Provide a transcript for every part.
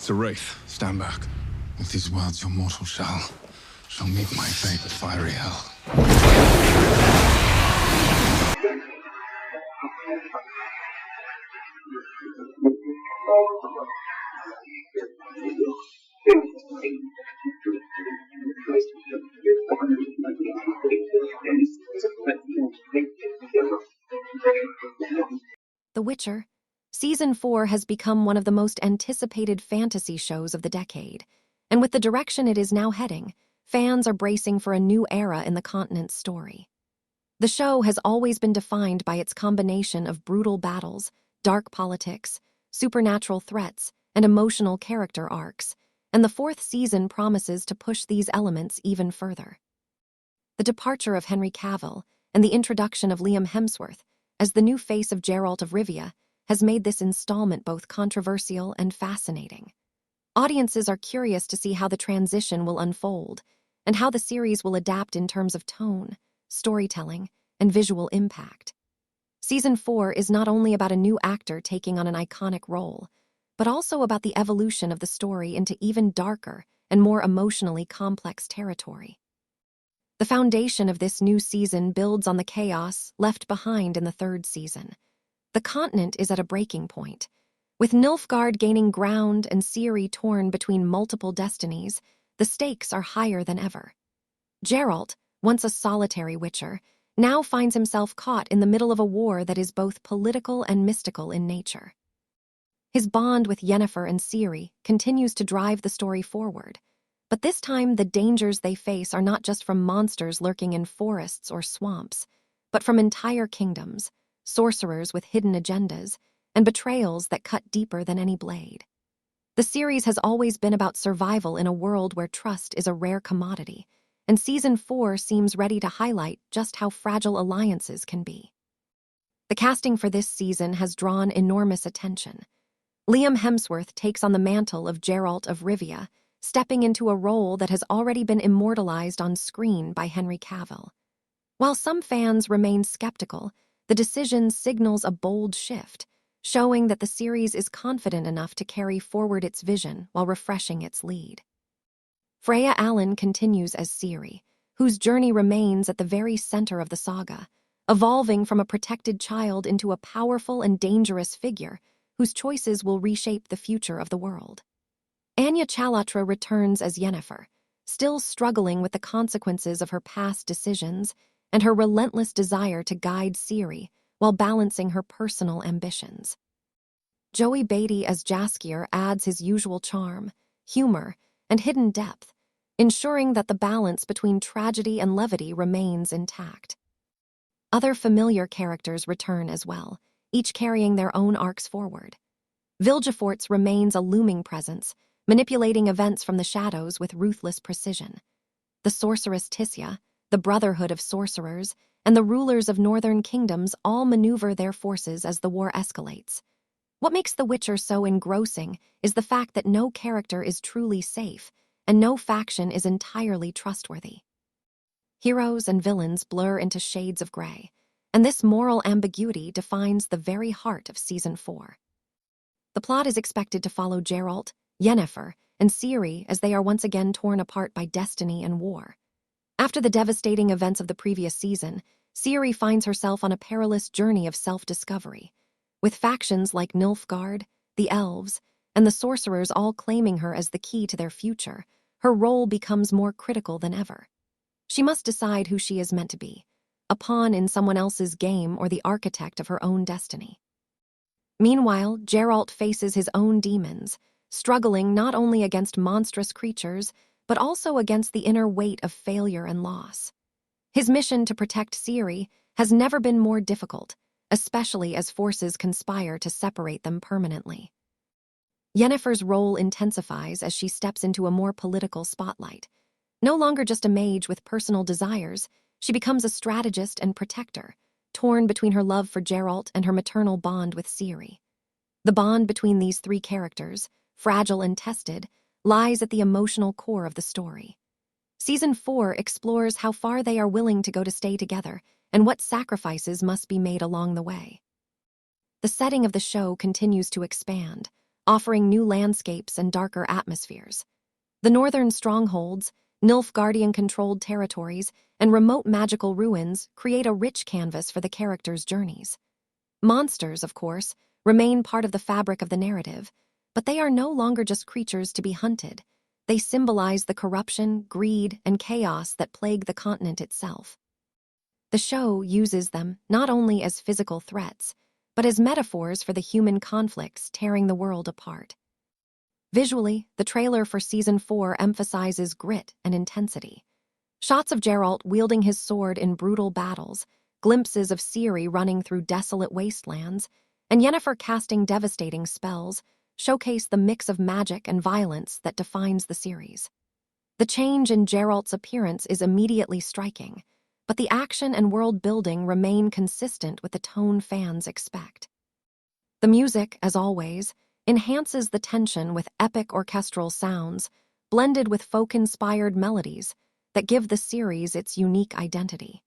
It's a wraith. Stand back. With these words, your mortal shall meet my fate with fiery hell. The Witcher. Season 4 has become one of the most anticipated fantasy shows of the decade, and with the direction it is now heading, fans are bracing for a new era in the continent's story. The show has always been defined by its combination of brutal battles, dark politics, supernatural threats, and emotional character arcs, and the fourth season promises to push these elements even further. The departure of Henry Cavill and the introduction of Liam Hemsworth as the new face of Geralt of Rivia has made this installment both controversial and fascinating. Audiences are curious to see how the transition will unfold and how the series will adapt in terms of tone, storytelling, and visual impact. Season 4 is not only about a new actor taking on an iconic role, but also about the evolution of the story into even darker and more emotionally complex territory. The foundation of this new season builds on the chaos left behind in the third season. The continent is at a breaking point. With Nilfgaard gaining ground and Ciri torn between multiple destinies, the stakes are higher than ever. Geralt, once a solitary witcher, now finds himself caught in the middle of a war that is both political and mystical in nature. His bond with Yennefer and Ciri continues to drive the story forward, but this time the dangers they face are not just from monsters lurking in forests or swamps, but from entire kingdoms, sorcerers with hidden agendas, and betrayals that cut deeper than any blade. The series has always been about survival in a world where trust is a rare commodity, and Season 4 seems ready to highlight just how fragile alliances can be. The casting for this season has drawn enormous attention. Liam Hemsworth takes on the mantle of Geralt of Rivia, stepping into a role that has already been immortalized on screen by Henry Cavill. While some fans remain skeptical, the decision signals a bold shift, showing that the series is confident enough to carry forward its vision while refreshing its lead. Freya Allan continues as Ciri, whose journey remains at the very center of the saga, evolving from a protected child into a powerful and dangerous figure whose choices will reshape the future of the world. Anya Chalotra returns as Yennefer, still struggling with the consequences of her past decisions and her relentless desire to guide Ciri while balancing her personal ambitions. Joey Batey as Jaskier adds his usual charm, humor, and hidden depth, ensuring that the balance between tragedy and levity remains intact. Other familiar characters return as well, each carrying their own arcs forward. Vilgefortz remains a looming presence, manipulating events from the shadows with ruthless precision. The sorceress Tissia, the Brotherhood of Sorcerers, and the rulers of northern kingdoms all maneuver their forces as the war escalates. What makes The Witcher so engrossing is the fact that no character is truly safe, and no faction is entirely trustworthy. Heroes and villains blur into shades of gray, and this moral ambiguity defines the very heart of Season 4. The plot is expected to follow Geralt, Yennefer, and Ciri as they are once again torn apart by destiny and war. After the devastating events of the previous season, Ciri finds herself on a perilous journey of self-discovery. With factions like Nilfgaard, the Elves, and the Sorcerers all claiming her as the key to their future, her role becomes more critical than ever. She must decide who she is meant to be, a pawn in someone else's game or the architect of her own destiny. Meanwhile, Geralt faces his own demons, struggling not only against monstrous creatures, but also against the inner weight of failure and loss. His mission to protect Ciri has never been more difficult, especially as forces conspire to separate them permanently. Yennefer's role intensifies as she steps into a more political spotlight. No longer just a mage with personal desires, she becomes a strategist and protector, torn between her love for Geralt and her maternal bond with Ciri. The bond between these three characters, fragile and tested, lies at the emotional core of the story. Season 4 explores how far they are willing to go to stay together and what sacrifices must be made along the way. The setting of the show continues to expand, offering new landscapes and darker atmospheres. The northern strongholds, Nilfgaardian-controlled territories, and remote magical ruins create a rich canvas for the characters' journeys. Monsters, of course, remain part of the fabric of the narrative, but they are no longer just creatures to be hunted. They symbolize the corruption, greed, and chaos that plague the continent itself. The show uses them not only as physical threats, but as metaphors for the human conflicts tearing the world apart. Visually, the trailer for Season 4 emphasizes grit and intensity. Shots of Geralt wielding his sword in brutal battles, glimpses of Ciri running through desolate wastelands, and Yennefer casting devastating spells showcase the mix of magic and violence that defines the series. The change in Geralt's appearance is immediately striking, but the action and world building remain consistent with the tone fans expect. The music, as always, enhances the tension with epic orchestral sounds, blended with folk-inspired melodies that give the series its unique identity.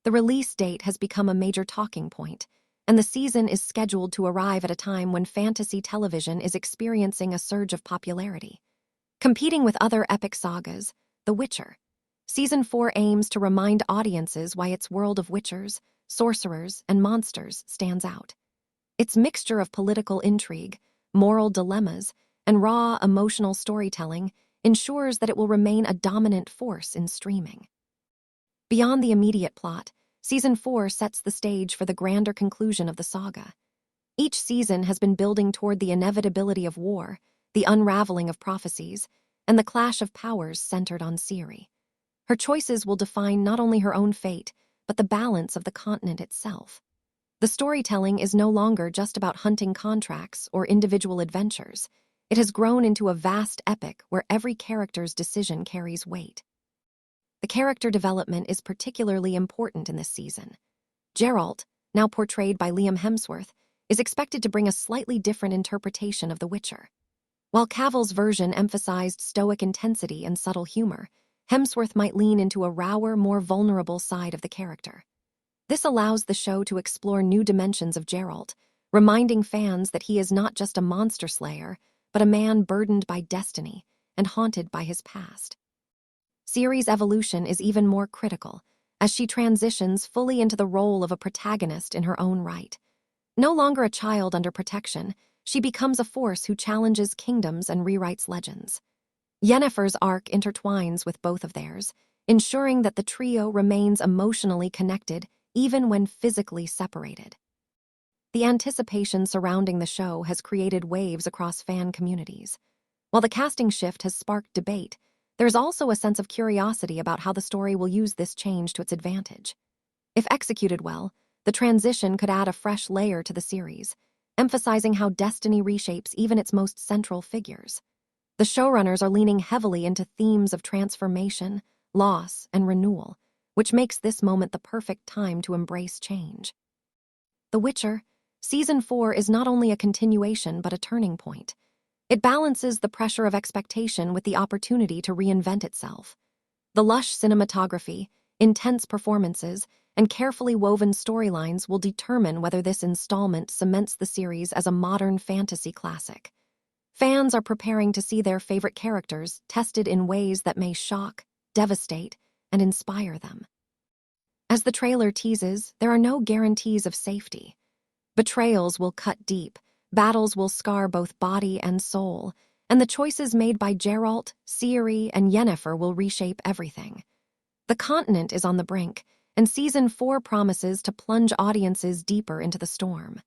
The release date has become a major talking point, and the season is scheduled to arrive at a time when fantasy television is experiencing a surge of popularity. Competing with other epic sagas, The Witcher, Season 4 aims to remind audiences why its world of witchers, sorcerers, and monsters stands out. Its mixture of political intrigue, moral dilemmas, and raw emotional storytelling ensures that it will remain a dominant force in streaming. Beyond the immediate plot, Season 4 sets the stage for the grander conclusion of the saga. Each season has been building toward the inevitability of war, the unraveling of prophecies, and the clash of powers centered on Ciri. Her choices will define not only her own fate, but the balance of the continent itself. The storytelling is no longer just about hunting contracts or individual adventures. It has grown into a vast epic where every character's decision carries weight. The character development is particularly important in this season. Geralt, now portrayed by Liam Hemsworth, is expected to bring a slightly different interpretation of The Witcher. While Cavill's version emphasized stoic intensity and subtle humor, Hemsworth might lean into a rawer, more vulnerable side of the character. This allows the show to explore new dimensions of Geralt, reminding fans that he is not just a monster slayer, but a man burdened by destiny and haunted by his past. Ciri's evolution is even more critical, as she transitions fully into the role of a protagonist in her own right. No longer a child under protection, she becomes a force who challenges kingdoms and rewrites legends. Yennefer's arc intertwines with both of theirs, ensuring that the trio remains emotionally connected even when physically separated. The anticipation surrounding the show has created waves across fan communities. While the casting shift has sparked debate, there's also a sense of curiosity about how the story will use this change to its advantage. If executed well, the transition could add a fresh layer to the series, emphasizing how destiny reshapes even its most central figures. The showrunners are leaning heavily into themes of transformation, loss, and renewal, which makes this moment the perfect time to embrace change. The Witcher, Season 4 is not only a continuation but a turning point. It balances the pressure of expectation with the opportunity to reinvent itself. The lush cinematography, intense performances, and carefully woven storylines will determine whether this installment cements the series as a modern fantasy classic. Fans are preparing to see their favorite characters tested in ways that may shock, devastate, and inspire them. As the trailer teases, there are no guarantees of safety. Betrayals will cut deep, battles will scar both body and soul, and the choices made by Geralt, Ciri, and Yennefer will reshape everything. The continent is on the brink, and Season 4 promises to plunge audiences deeper into the storm.